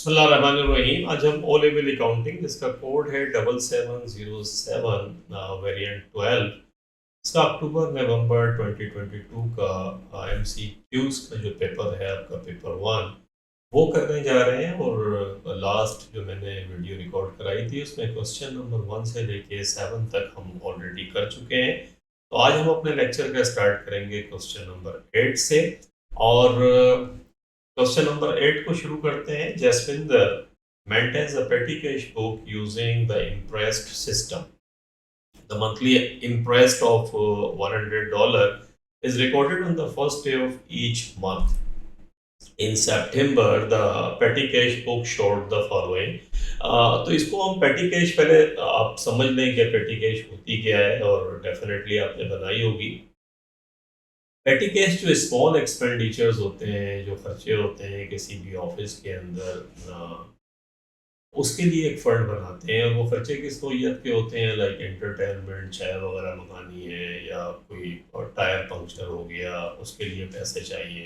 बिस्मिल्लाहिर्रहमानिर्रहीम। आज हम ओ लेवल अकाउंटिंग जिसका कोड है 7707 वेरिएंट 12, इसका अक्टूबर नवंबर 2022 का एमसीक्यूज का जो पेपर है आपका पेपर वन वो करने जा रहे हैं। और लास्ट जो मैंने वीडियो रिकॉर्ड कराई थी उसमें क्वेश्चन नंबर 1 से लेके 7 तक हम ऑलरेडी कर चुके हैं। तो आज हम अपने लेक्चर का स्टार्ट करेंगे क्वेश्चन नंबर 8 से। और क्वेश्चन नंबर 8 को शुरू करते हैं। Jaswinder maintains a petty cash book using the imprest system. The monthly imprest of $100 is recorded on the first day of each month. In September, the petty cash book showed the following. तो इसको हम petty cash पहले आप समझ लें कि petty cash होती क्या है, और डेफिनेटली आपने बनाई होगी। पेटी कैश जो स्मॉल एक्सपेंडिचर्स होते हैं, जो खर्चे होते हैं किसी भी ऑफिस के अंदर, उसके लिए एक फंड बनाते हैं। और वो खर्चे किस नौइयत के होते हैं, लाइक एंटरटेनमेंट, चाय वगैरह मंगानी है, या कोई टायर पंक्चर हो गया उसके लिए पैसे चाहिए,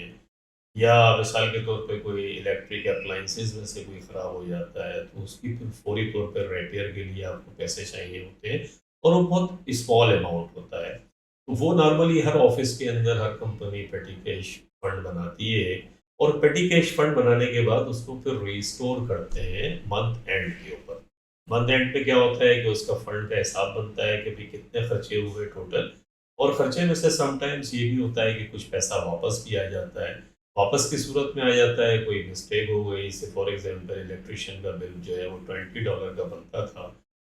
या मिसाल के तौर पे कोई इलेक्ट्रिक अप्लाइंसेस में से कोई ख़राब हो जाता है तो उसकी फिर फौरी तौर पर रिपेयर के लिए आपको पैसे चाहिए होते हैं। और वो बहुत स्मॉल अमाउंट होता है। तो वो नॉर्मली हर ऑफिस के अंदर हर कंपनी पेटी कैश फंड बनाती है। और पेटी कैश फंड बनाने के बाद उसको फिर रिस्टोर करते हैं मंथ एंड के ऊपर। मंथ एंड पे क्या होता है कि उसका फंड का हिसाब बनता है कि भाई कितने खर्चे हुए टोटल। और खर्चे में से समटाइम्स ये भी होता है कि कुछ पैसा वापस भी आ जाता है। वापस की सूरत में आ जाता है, कोई मिस्टेक हो गई, जैसे फॉर एग्जांपल इलेक्ट्रिशियन का बिल जो है वो $20 का बनता था,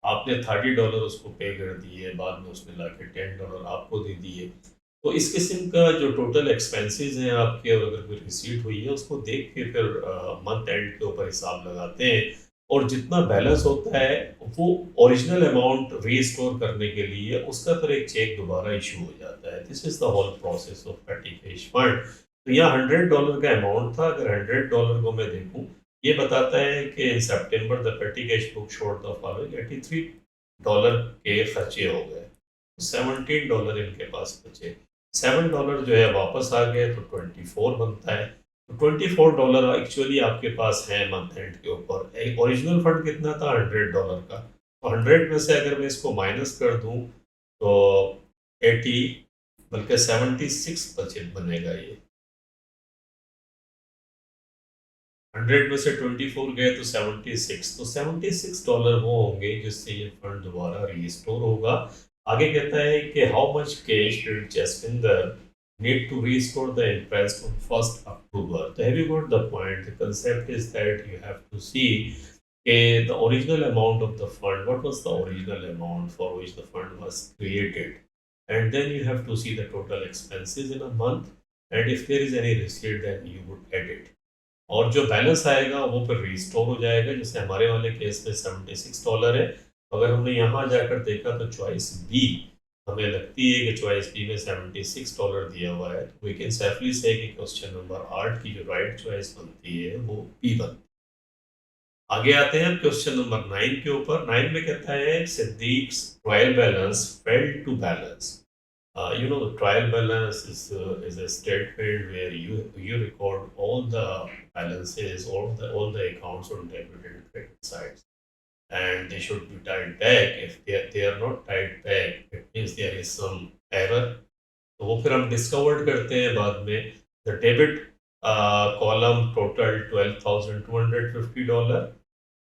आपने $30 उसको पे कर दिए, बाद में उसने लाके $10 आपको दे दिए। तो इस किस्म का जो टोटल एक्सपेंसेस हैं आपके, और अगर कोई रिसीट हुई है उसको देख के फिर मंथ एंड के ऊपर हिसाब लगाते हैं। और जितना बैलेंस होता है वो ओरिजिनल अमाउंट रीस्टोर करने के लिए उसका फिर एक चेक दोबारा इशू हो जाता है। This is the whole process of petty cash fund. तो यहाँ $100 का अमाउंट था। अगर $100 को मैं देखूं, ये बताता है कि in September the petty cash book showed the following $83 के खर्चे हो गए, $17 इनके पास बचे। $7 जो है वापस आ गए तो 24 बनता है। तो $24 एक्चुअली आपके पास है मंथ एंड के ऊपर। एक ओरिजिनल फंड कितना था $100 का। तो 100 में से अगर मैं इसको माइनस कर दूं तो 80 बल्कि 76 बचे बनेगा। ये 100 में से 24 गए तो 76, तो $76 वो होंगे जिससे ये फंड दोबारा रिस्टोर होगा। आगे कहता है कि how much cash did Jaswinder need to restore the interest on 1st October. So have you got the point? The concept is that you have to see the original amount of the fund. What was the original amount for which the fund was created? And then you have to see the total expenses in a month. And if there is any receipt, then you would add it. और जो balance आएगा वो फिर restore हो जाएगा। जैसे हमारे वाले केस में $76 है। अगर हमने यहाँ जाकर देखा तो चॉइस बी हमें लगती है कि चॉइस बी में $76 दिया हुआ है। तो वी कैन सेफली से कि क्वेश्चन नंबर 8 की जो राइट चॉइस बनती है वो बी बनती है। आगे आते हैं क्वेश्चन नंबर 9 के ऊपर। 9 में कहता है Siddiqui's trial balance fail to balance. The trial balance is a statement where you record all the balances, all the accounts on debit and credit sides, and they should be tied back. If they are not tied back, it means there is some error. तो वो फिर हम discovered करते हैं बाद में। The debit column total $12,250।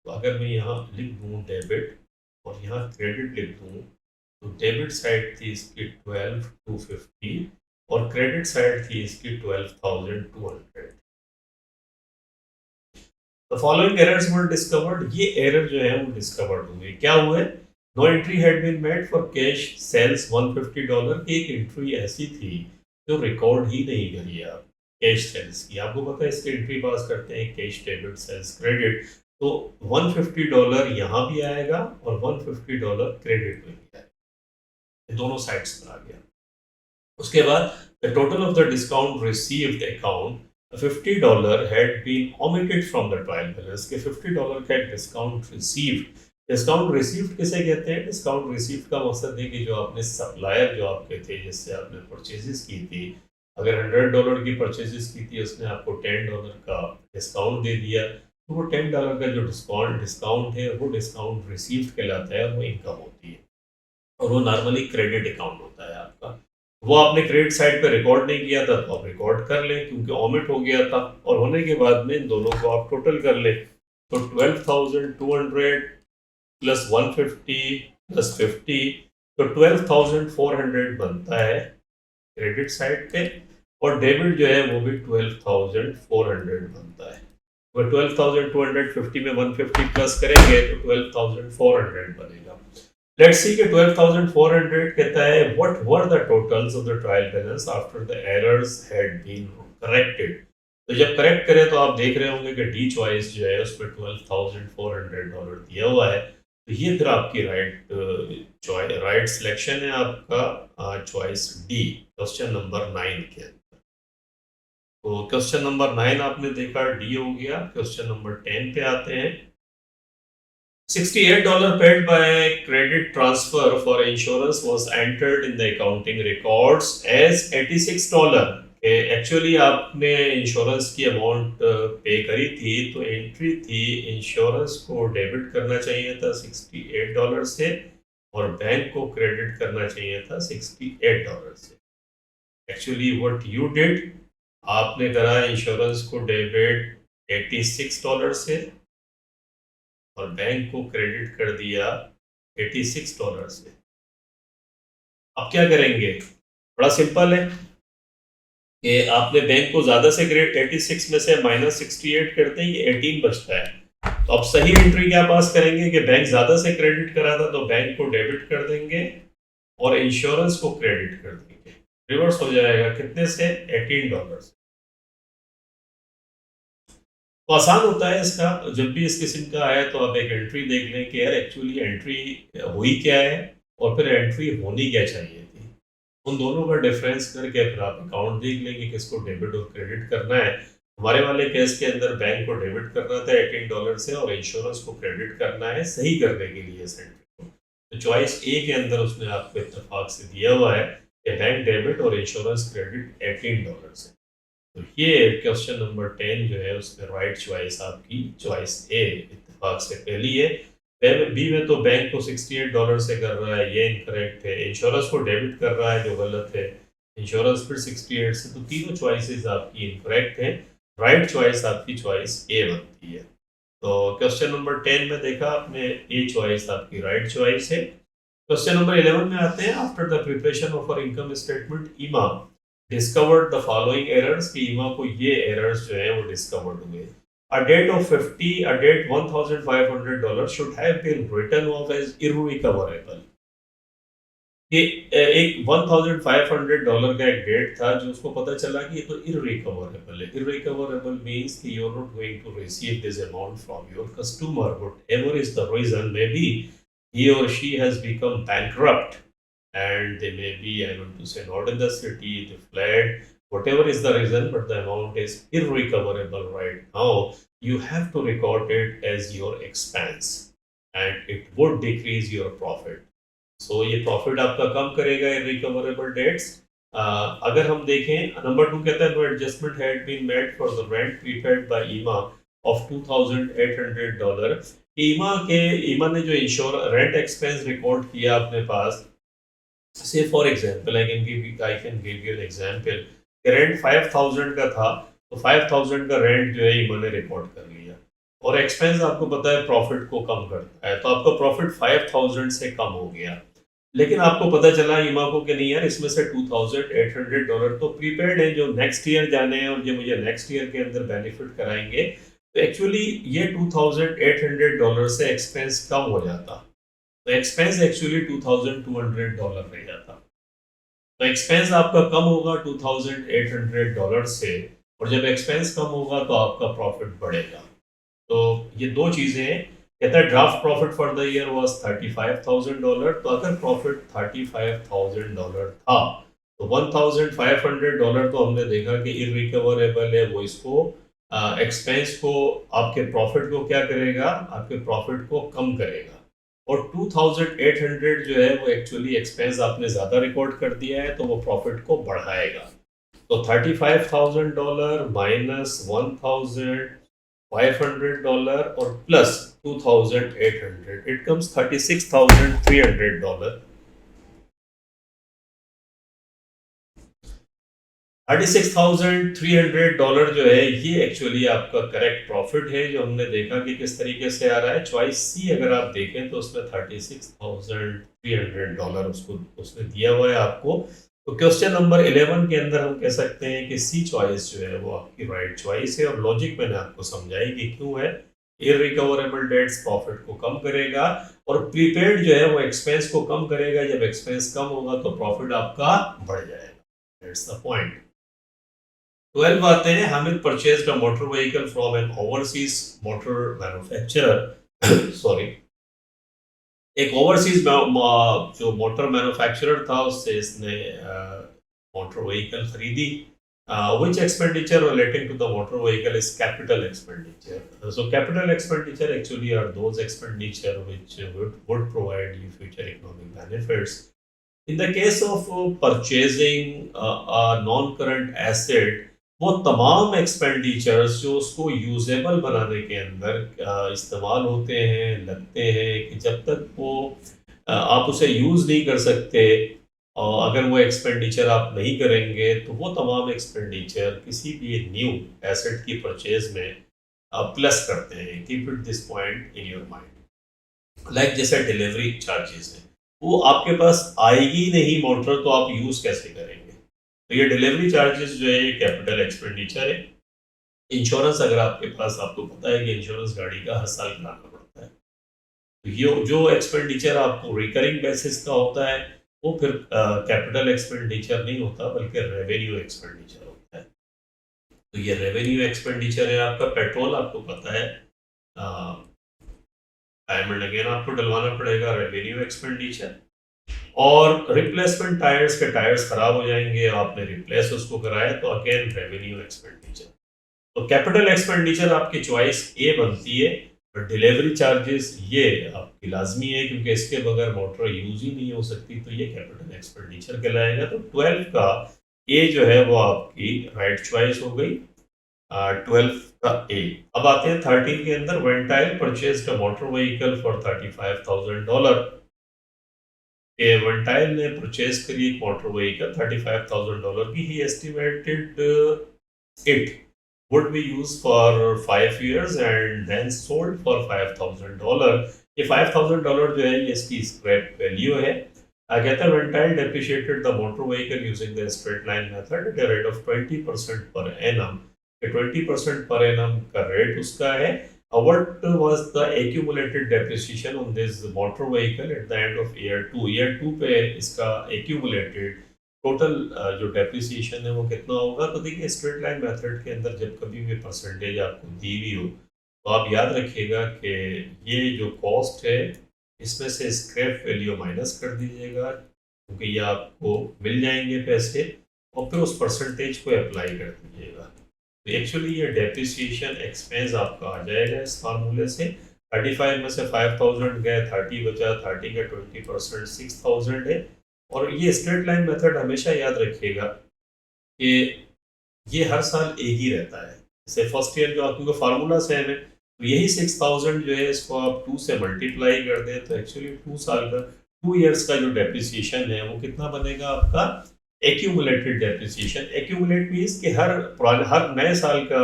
तो अगर मैं यहाँ लिख दूँ डेबिट और यहाँ क्रेडिट लिख दूँ, तो डेबिट साइड थी इसकी 12,250 और क्रेडिट साइड थी इसकी 12,200। The following errors were discovered. ये एरर जो है वो डिस्कवर्ड हुए। क्या हुए? No entry had been made for cash sales $150 की एक एंट्री ऐसी थी जो रिकॉर्ड ही नहीं करी आप कैश सेल्स की। आपको पता है इसकी एंट्री पास करते हैं कैश डेबिट सेल्स क्रेडिट, तो $150 यहाँ भी आएगा और $150 क्रेडिट में भी आएगा, दोनों साइड्स पर आ गया। उसके बाद the total of the discount received account $50 had been omitted from the trial balance के $50 का डिस्काउंट रिसीव्ड। डिस्काउंट रिसीव्ड किसे कहते हैं? डिस्काउंट रिसीव्ड का मकसद है कि जो आपने सप्लायर जो आपके थे जिससे आपने परचेजेस की थी, अगर $100 की परचेजेस की थी उसने आपको $10 का डिस्काउंट दे दिया, तो वो $10 का जो डिस्काउंट डिस्काउंट है वो डिस्काउंट रिसीव्ड कहलाता है और वो इनकम होती है, और वो नॉर्मली क्रेडिट अकाउंट होता है आपका। वो आपने क्रेडिट साइड पे रिकॉर्ड नहीं किया था तो आप रिकॉर्ड कर लें, क्योंकि ओमिट हो गया था, और होने के बाद में इन दोनों को आप टोटल कर लें। तो 12,200 प्लस 150 प्लस 50, तो 12,400 बनता है क्रेडिट साइड पे, और डेबिट जो है वो भी 12,400 बनता है। वो 12,250 में 150 प्लस करेंगे तो 12,400 बनेगा। लेट्स सी कि 12,400 कहता है what were the totals of the trial balance after the errors had been corrected. तो जब करेक्ट करें तो आप देख रहे होंगे कि डी चॉइस जो है उस पर $12,400 दिया हुआ है। तो ये फिर आपकी राइट सिलेक्शन है आपका चॉइस डी, क्वेश्चन नंबर 9 के अंदर। तो क्वेश्चन नंबर 9 आपने देखा, डी हो गया। क्वेश्चन नंबर 10 पे आते हैं। $68 paid by credit transfer for insurance was entered in the accounting records as $86। Actually आपने इंश्योरेंस की अमाउंट पे करी थी, तो एंट्री थी इंश्योरेंस को डेबिट करना चाहिए था $68 से, और बैंक को क्रेडिट करना चाहिए था $68 से। एक्चुअली व्हाट यू डिड, आपने करा इंश्योरेंस को डेबिट $86 से और बैंक को क्रेडिट कर दिया $86 से। अब क्या करेंगे? बड़ा सिंपल है कि आपने बैंक को ज्यादा से ग्रेड 86 में से माइनस 68 करते ही 18 बचता है। तो अब सही एंट्री क्या पास करेंगे कि बैंक ज्यादा से क्रेडिट करा था तो बैंक को डेबिट कर देंगे और इंश्योरेंस को क्रेडिट कर देंगे। रिवर्स हो जाएगा, कितने से? $18 से। तो आसान होता है इसका। जब भी इस किस्म का आए तो आप एक एंट्री देख लें कि यार एक्चुअली एंट्री हुई क्या है और फिर एंट्री होनी क्या चाहिए थी। उन दोनों का डिफरेंस करके फिर आप अकाउंट देख लेंगे किसको डेबिट और क्रेडिट करना है। हमारे वाले केस के अंदर बैंक को डेबिट करना था $18 से और इंश्योरेंस को क्रेडिट करना है सही करने के लिए इस एंट्री को। तो चॉइस ए के अंदर उसने आपको इत्तेफाक से दिया हुआ है कि बैंक डेबिट और इंश्योरेंस क्रेडिट $18 से। तो ये क्वेश्चन नंबर 10 जो है उसमें राइट चॉइस आपकी चॉइस ए इत्तेफाक से पहली है। बी में तो बैंक को $68 से कर रहा है, ये इनकरेक्ट है। इंश्योरेंस को डेबिट कर रहा है जो गलत है। इंश्योरेंस फिर 68 से, तो तीनों चॉइसेस आपकी इनकरेक्ट हैं। राइट चॉइस आपकी चॉइस ए बनती है। तो क्वेश्चन नंबर 10 में देखा आपने, ए चॉइस आपकी राइट चॉइस है। क्वेश्चन नंबर 11 में आते हैं। After the preparation of our income statement Emma discovered the following errors, कि ईमा को ये एरर्स जो है वो डिस्कवर्ड हुए। A debt of 50, a debt $1,500 should have been written off as irrecoverable। कि एक $1,500 का एक डेट था जो उसको पता चला कि ये तो इररिकवरेबल है। इररिकवरेबल मींस कि you are not going to receive this amount from your customer, whatever is the reason, may be he or she has become bankrupt and they may be, I want to say, not in the city, they fled, whatever is the reason, but the amount is irrecoverable right now. You have to record it as your expense and it would decrease your profit. So ये profit आपका कम करेगा irrecoverable debts। अगर हम देखें number 2 कहता है no adjustment had been made for the rent prepaid by IMA of $2,800। ईमा ने जो इंश्योर रेंट एक्सपेंस रिकॉर्ड किया अपने पास, से for example I can give you an example, rent 5,000 का था तो 5,000 का रेंट जो है ईमा ने रिकॉर्ड कर लिया, और एक्सपेंस आपको पता है प्रॉफिट को कम करता है, तो आपका प्रॉफिट 5,000 से कम हो गया। लेकिन आपको पता चला ईमा को कि नहीं यार इसमें से $2,800 तो प्रीपेड है जो नेक्स्ट ईयर जाने हैं और जो मुझे नेक्स्ट ईयर के अंदर बेनिफिट कराएंगे। तो एक्चुअली ये $2,800 से एक्सपेंस कम हो जाता, तो एक्सपेंस एक्चुअली $2,200 रह जाता। तो एक्सपेंस आपका कम होगा $2,800 से, और जब एक्सपेंस कम होगा तो आपका प्रॉफिट बढ़ेगा। तो ये दो चीजें हैं। कहता है draft profit for the year was $35,000। तो अगर प्रॉफिट $35,000 था तो $1,500 तो हमने देखा कि इररिकवरेबल है, वो इसको एक्सपेंस को, आपके प्रॉफिट को क्या करेगा, आपके प्रॉफिट को कम करेगा। और 2,800 जो है वो एक्चुअली एक्सपेंस आपने ज़्यादा रिकॉर्ड कर दिया है तो वो प्रॉफिट को बढ़ाएगा। तो $35,000 माइनस $500 और प्लस 2,800, इट कम्स $36,300। $36,300 जो है ये एक्चुअली आपका करेक्ट प्रॉफिट है, जो हमने देखा कि किस तरीके से आ रहा है। चॉइस सी अगर आप देखें तो उसमें $36,300 उसको उसने दिया हुआ है आपको। तो क्वेश्चन नंबर 11 के अंदर हम कह सकते हैं कि सी चॉइस जो है वो आपकी राइट चॉइस है, और लॉजिक मैंने आपको समझाई कि क्यों है। इररिकवरेबल डेट्स प्रॉफिट को कम करेगा, और प्रीपेड जो है वो एक्सपेंस को कम करेगा। जब एक्सपेंस कम होगा तो प्रॉफिट आपका बढ़ जाएगा। That's the point. 12 आते हैं, Hamid purchased a motor vehicle from N overseas motor manufacturer sorry, एक ओवरसीज जो मोटर मैन्युफैक्चरर था उससे इसने मोटर व्हीकल खरीदी। which expenditure relating to the motor vehicle is capital expenditure? So capital expenditure actually are those expenditure which would provide you future economic benefits. In the case of purchasing a non-current asset, वो तमाम expenditures जो उसको usable बनाने के अंदर इस्तेमाल होते हैं, लगते हैं, कि जब तक वो आप उसे यूज़ नहीं कर सकते, और अगर वो एक्सपेंडिचर आप नहीं करेंगे तो वो तमाम एक्सपेंडिचर किसी भी न्यू एसेट की परचेज में प्लस करते हैं। Keep it this point in your mind. Like जैसे डिलीवरी चार्जेस हैं, वो आपके पास आएगी नहीं मोटर, तो आप यूज़ कैसे करेंगे? तो ये डिलीवरी चार्जेस जो है ये कैपिटल एक्सपेंडिचर है। इंश्योरेंस अगर आपके पास, आपको पता है कि इंश्योरेंस गाड़ी का हर साल कराना पड़ता है, तो ये जो एक्सपेंडिचर आपको रिकरिंग बेसिस का होता है वो फिर कैपिटल एक्सपेंडिचर नहीं होता, बल्कि रेवेन्यू एक्सपेंडिचर होता है। तो ये रेवेन्यू एक्सपेंडिचर है आपका। पेट्रोल आपको पता है टाइम एंड अगेन आपको डलवाना पड़ेगा, रेवेन्यू एक्सपेंडिचर। और रिप्लेसमेंट टायर्स के टायर्स खराब हो जाएंगे, आपने रिप्लेस उसको कराया, तो अगेन रेवेन्यू एक्सपेंडिचर। तो कैपिटल एक्सपेंडिचर आपकी चॉइस ए बनती है। और डिलीवरी चार्जेस ये आपकी लाजमी है, क्योंकि इसके बगैर मोटर यूज ही नहीं हो सकती, तो ये कैपिटल एक्सपेंडिचर कहलाएगा। तो 12 का ए जो है वो आपकी राइट चॉइस हो गई, 12 का ए। अब आते हैं 13 के अंदर। Ventile purchased a motor vehicle for $35,000। Ventile ने परचेज करी एक मोटर व्हीकल $35,000 की। He estimated it would be used for 5 years and then sold for $5,000। ये $5,000 जो है ये इसकी स्क्रैप वैल्यू है। कहता है वेंटाइल depreciated the motor vehicle using the straight line method at a rate of 20% per annum। 20% per annum का rate उसका है। What was the accumulated depreciation on this motor vehicle at the end of year 2? year 2 पे इसका accumulated total जो depreciation है वो कितना होगा? तो देखिए स्ट्रेट लाइन मेथड के अंदर जब कभी भी परसेंटेज आपको दी हुई हो, तो आप याद रखिएगा कि ये जो कॉस्ट है इसमें से स्क्रैप वैल्यू माइनस कर दीजिएगा, क्योंकि ये आपको मिल जाएंगे पैसे, और फिर उस परसेंटेज को अप्लाई कर दीजिएगा। तो एक्चुअली ये डेप्रिसिएशन एक्सपेंस आपका आ जाएगा इस फार्मूले से। 35 में से 5,000 गए, 30 बचा, 30 का 20% 6,000 है। और ये स्ट्रेट लाइन मेथड हमेशा याद रखिएगा कि ये हर साल एक ही रहता है। जैसे फर्स्ट ईयर जो आपको फार्मूला सेम है, तो यही 6,000 जो है इसको आप 2 से मल्टीप्लाई कर दें, तो एक्चुअली 2 साल का 2 इयर्स का जो डेप्रिसिएशन है वो कितना बनेगा आपका? Accumulated depreciation. एक्यूमुलेट मीन्स कि हर नए साल का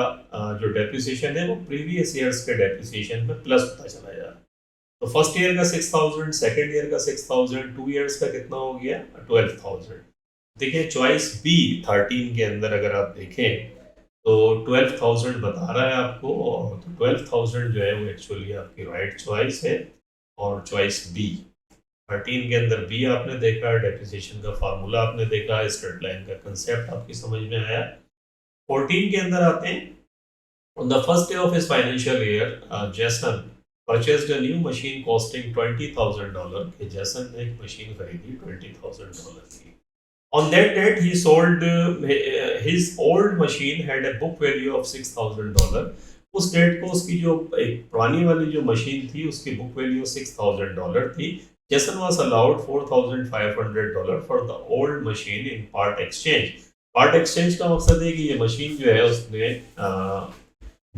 जो डेप्रिसिएशन है वो प्रीवियस ईयर्स के डेप्रिसिएशन में प्लस होता चला जा रहा है। तो फर्स्ट ईयर का 6,000, सेकेंड ईयर का 6,000, 2 इयर्स का कितना हो गया? 12,000। देखिए चॉइस बी 13 के अंदर अगर आप देखें तो 12,000 बता रहा है आपको, और तो 12,000 जो है वो एक्चुअली आपकी राइट चॉइस है। और चॉइस बी 13 के अंदर बी आपने देखा, डेप्रिसिएशन का फार्मूला आपने देखा, स्ट्रेट लाइन का कंसेप्ट आपकी समझ में आया। 14 के अंदर आते हैं। On the first day of his financial year, जैसन purchased a new machine costing $20,000। कि जैसन ने एक मशीन खरीदी $20,000 की। On that date he sold his old machine had a book value of $6,000। उस डेट को उसकी जो एक पुरानी वाली जो मशीन थी उसकी बुक वैल्यू $6,000 थी। जैसन was allowed $4,500 for the old machine in part exchange। Part exchange का मकसद है कि ये मशीन जो है उसने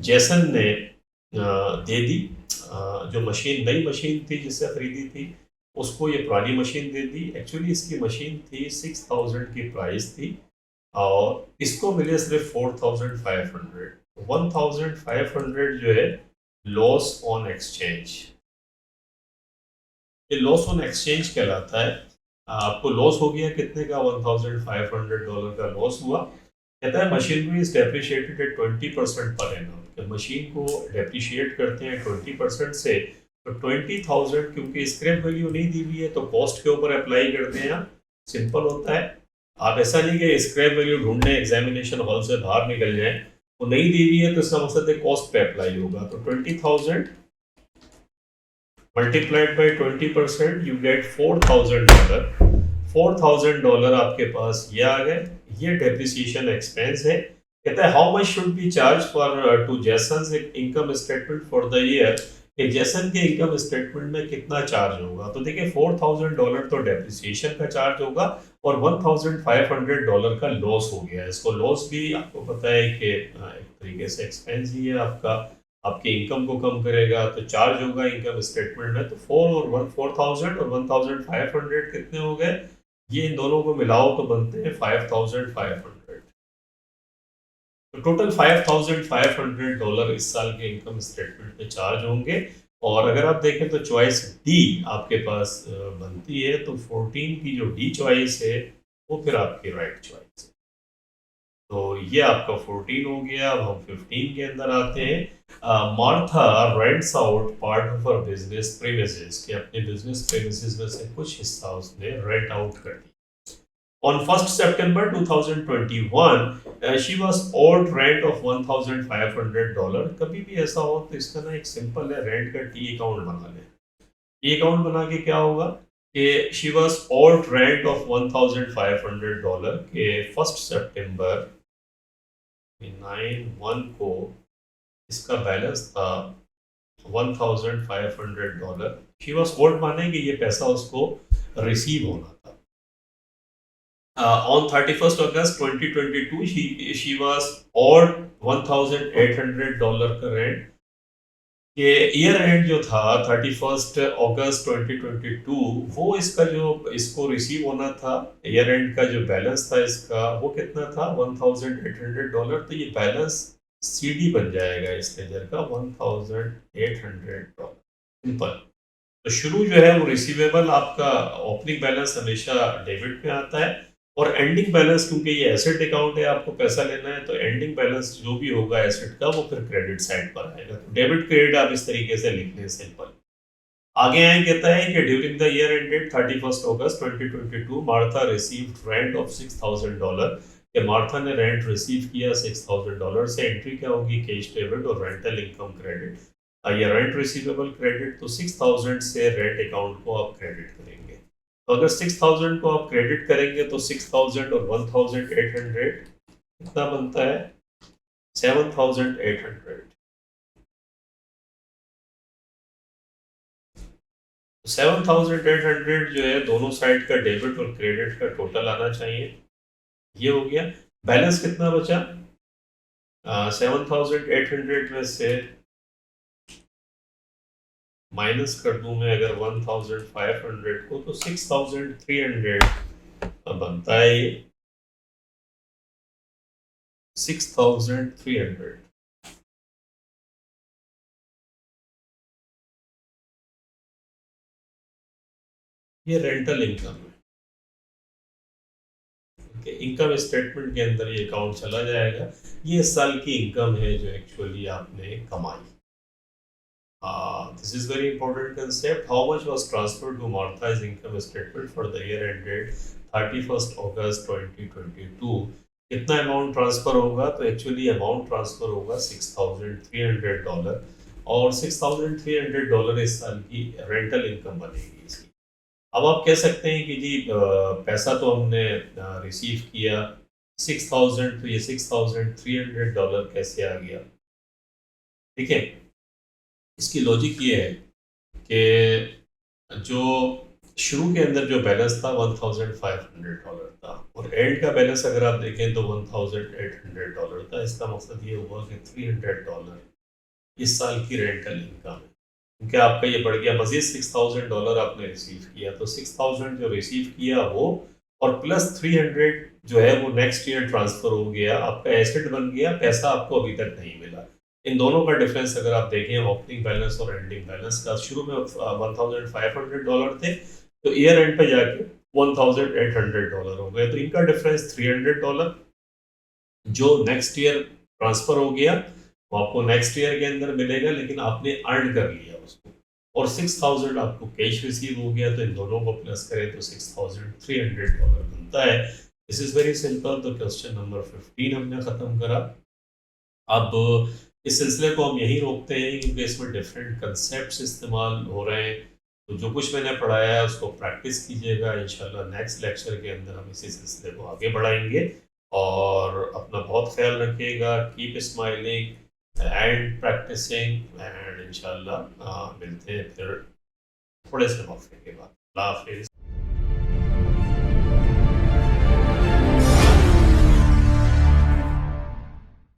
जैसन ने दे दी। जो मशीन नई मशीन थी जिससे खरीदी थी उसको ये पुरानी मशीन दे दी। एक्चुअली इसकी मशीन थी 6000 की प्राइस थी और इसको मिले सिर्फ 4500। 1500 जो है लॉस ऑन एक्सचेंज, ये लॉस ऑन एक्सचेंज कहलाता है। आपको लॉस हो गया कितने का, $1500 का लॉस हुआ। कहता है machinery is depreciated eight 20% per annum. Machine को डेप्रिशिएट करते हैं 20% से, तो 20,000 क्योंकि स्क्रैप वैल्यू नहीं दी हुई है तो कॉस्ट के ऊपर अप्लाई करते हैं। सिंपल होता है। आप ऐसा नहीं कि स्क्रैप वैल्यू ढूंढने एग्जामिनेशन हॉल से बाहर निकल जाए, वो नहीं दी हुई है तो इसका मकसद है कॉस्ट पे अप्लाई होगा। तो 20,000 मल्टीप्लाइड बाई 20% यू गेट $4,000। $4,000 आपके पास ये आ गए। ये डेप्रिसिएशन एक्सपेंस है। कहता है how much should be charge for to Jason's income statement for the year, कि जेसन के इनकम स्टेटमेंट में कितना चार्ज होगा। तो देखिए $4,000 तो डेप्रिसिएशन का चार्ज होगा और $1,500 का लॉस हो गया। इसको लॉस भी आपको पता है कि एक तरीके से एक्सपेंस ही है आपका, आपके इनकम को कम करेगा तो चार्ज होगा इनकम स्टेटमेंट में। तो 4,000 और 1,500 कितने हो गए, ये इन दोनों को मिलाओ तो बनते हैं 5,500। तो टोटल $5,500 इस साल के इनकम स्टेटमेंट पे चार्ज होंगे। और अगर आप देखें तो चॉइस डी आपके पास बनती है। तो 14 की जो डी चॉइस है वो फिर आपकी राइट चॉइस है। तो ये आपका 14 हो गया। अब हम 15 के अंदर आते हैं। Martha rents out part of her business premises, कि अपने बिजनेस प्रीमिसेस में से कुछ हिस्सा उसने रेंट आउट कर दिया। On 1st September 2021, she was owed rent of $1,500। कभी भी ऐसा हो तो इसका ना एक सिंपल है, रेंट का टी अकाउंट बना लें। टी अकाउंट बना के क्या होगा कि she was owed rent of $1,500 के 1 सितंबर 9/1 को इसका बैलेंस था $1,500। शी वॉज ओल्ड माने कि ये पैसा उसको रिसीव होना था। On 31st August 2022 she was owed $1,800 का रेंट। ये ईयर एंड जो था 31st अगस्त 2022, वो इसका जो इसको रिसीव होना था, ईयर एंड का जो बैलेंस था इसका वो कितना था, $1,800। तो ये बैलेंस सीडी बन जाएगा इस लेजर का, $1,800। सिंपल। तो शुरू जो है वो रिसीवेबल आपका ओपनिंग बैलेंस हमेशा डेबिट में आता है और एंडिंग बैलेंस क्योंकि ये एसेट अकाउंट है, आपको पैसा लेना है तो एंडिंग बैलेंस जो भी होगा एसेट का वो फिर क्रेडिट साइड पर आएगा। तो डेबिट क्रेडिट आप इस तरीके से लिख लें, सिंपल। आगे आए कहता है कि during the year ended 31st August 2022 Martha received rent of $6,000। कि मार्था ने रेंट रिसीव किया $6,000 से। एंट्री क्या होगी, कैश डेबिट और रेंटल इनकम क्रेडिट। ये रेंट रिसीवेबल क्रेडिट, तो 6,000 से रेंट अकाउंट को आप क्रेडिट करेंगे। तो अगर 6,000 को आप क्रेडिट करेंगे तो 6,000 और 1,800 कितना बनता है, 7,800। 7,800 जो है दोनों साइड का डेबिट और क्रेडिट का टोटल आना चाहिए। ये हो गया। बैलेंस कितना बचा, 7,800 में से माइनस कर दूं मैं अगर 1,500 को, तो 6,300 बनता है। ये 6,300। ये रेंटल इनकम है। इनकम स्टेटमेंट के अंदर ये अकाउंट चला जाएगा। ये इस साल की इनकम है जो एक्चुअली आपने कमाई। This is very important concept. How much was transferred to Martha's income statement for the year ended 31st August 2022? कितना अमाउंट ट्रांसफर होगा, तो एक्चुअली अमाउंट ट्रांसफर होगा $6,300 और $6,300 इस साल की रेंटल इनकम बनेगी इसकी। अब आप कह सकते हैं कि जी पैसा तो हमने रिसीव किया 6,000, तो ये $6,300 कैसे आ गया। ठीक है, इसकी लॉजिक ये है कि जो शुरू के अंदर जो बैलेंस था $1,500 था और एंड का बैलेंस अगर आप देखें तो $1,800 था। इसका मकसद ये हुआ कि $300 इस साल की रेंटल इनकम है, क्योंकि आपका ये बढ़ गया मजीद $6,000 आपने रिसीव किया, तो 6,000 जो रिसीव किया वो, और प्लस 300 जो है वो नेक्स्ट ईयर ट्रांसफर हो गया, आपका एसेट बन गया, पैसा आपको अभी तक नहीं मिला। इन दोनों का डिफरेंस अगर आप देखें ओपनिंग बैलेंस और एंडिंग बैलेंस का, शुरू में $1,500 थे, तो ईयर एंड पे जाके $1,800 हो गए, तो इनका डिफरेंस $300 जो नेक्स्ट ईयर ट्रांसफर हो गया वो आपको नेक्स्ट ईयर के अंदर मिलेगा, लेकिन आपने अर्न कर लिया उसको, और 6,000 आपको कैश रिसीव हो गया, तो इन दोनों को प्लस करें तो $6,300 बनता है। This is very simple. तो क्वेश्चन नंबर 15 हमने खत्म करा। अब इस सिलसिले को हम यहीं रोकते हैं, क्योंकि इसमें डिफरेंट कंसेप्ट इस्तेमाल हो रहे हैं, तो जो कुछ मैंने पढ़ाया है उसको प्रैक्टिस कीजिएगा। इंशाल्लाह नेक्स्ट लेक्चर के अंदर हम इसी सिलसिले को आगे बढ़ाएंगे, और अपना बहुत ख्याल रखिएगा। Keep smiling and practicing, and इंशाल्लाह मिलते हैं फिर थोड़े से वक्त के बाद। अल्लाह हाफिज़।